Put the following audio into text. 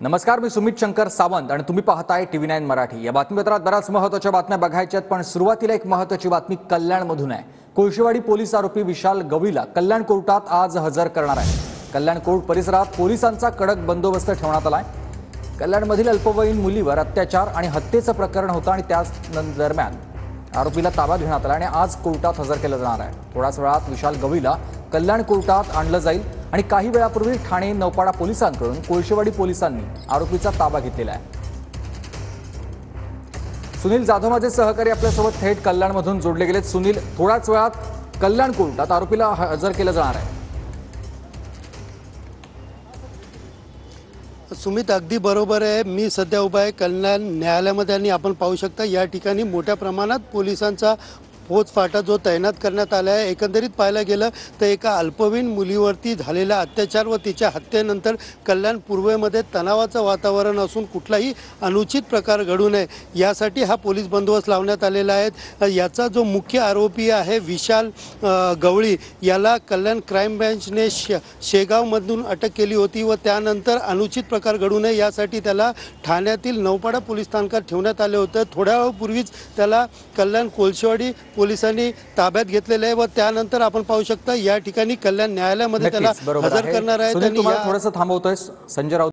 नमस्कार, मी सुमित शंकर सावंत आणि तुम्ही पाहताय TV9 मराठी। या बातमीपत्रात बऱ्याच महत्त्वाच्या बातम्या बघायच्यात, पण सुरुवातीला एक महत्त्वाची बातमी कल्याणमधून आहे। कोळशेवाडी पोलीस आरोपी विशाल गवळीला कल्याण कोर्टात आज हजर करणार आहे। कल्याण कोर्ट परिसरात पोलिसांचा कडक बंदोबस्त ठेवण्यात आलाय। कल्याणमधील अल्पवयीन मुलीवर अत्याचार आणि हत्येचं प्रकरण होतं आणि त्याच दरम्यान आरोपीला ताब्यात घेण्यात आला आणि आज कोर्टात हजर केलं जाणार आहे। थोड्याच वेळात विशाल गवळीला कल्याण कोर्टात आणलं जाईल आणि काही वेळापूर्वी ठाणे नौपाडा पोलिसांकडून कोळशेवाडी पोलिसांनी आरोपीचा ताबा घेतलेला आहे। सुनील जाधव माझे सहकारी आपल्यासोबत थेट कल्याणमधून जोडले गेलेत। सुनील, थोड्याच वेळात कल्याण कोर्टात आरोपीला हजर केलं जाणार आहे। सुमित, अगदी बरोबर आहे। मी सध्या उभा आहे कल्याण न्यायालयामध्ये आणि आपण पाहू शकता या ठिकाणी मोठ्या प्रमाणात पोलिसांचा फौजफाटा जो तैनात करण्यात आला आहे। एकंदरीत पाहायला गेलं तर एका अल्पवयीन मुलीवरती झालेला अत्याचार व तिच्या हत्येनंतर कल्याण पूर्वेमध्ये तणावाचं वातावरण असून कुठलाही अनुचित प्रकार घडू नये यासाठी हा पोलीस बंदोबस्त लावण्यात आलेला आहे। याचा जो मुख्य आरोपी आहे विशाल गवळी, याला कल्याण क्राईम ब्रँचने शेगावमधून अटक केली होती व त्यानंतर अनुचित प्रकार घडू नये यासाठी त्याला ठाण्यातील नौपाडा पोलीस स्थानकात ठेवण्यात आले होते। थोड्या वेळापूर्वीच त्याला कल्याण कोळशेवाडी पोलिसांनी ताब्यात घेतलेले आहे व त्यानंतर आपण पाहू शकता या ठिकाणी कल्याण न्यायालयामध्ये त्याला हजर करणार आहे। थोडंसं थांबवतोय संजय राऊत।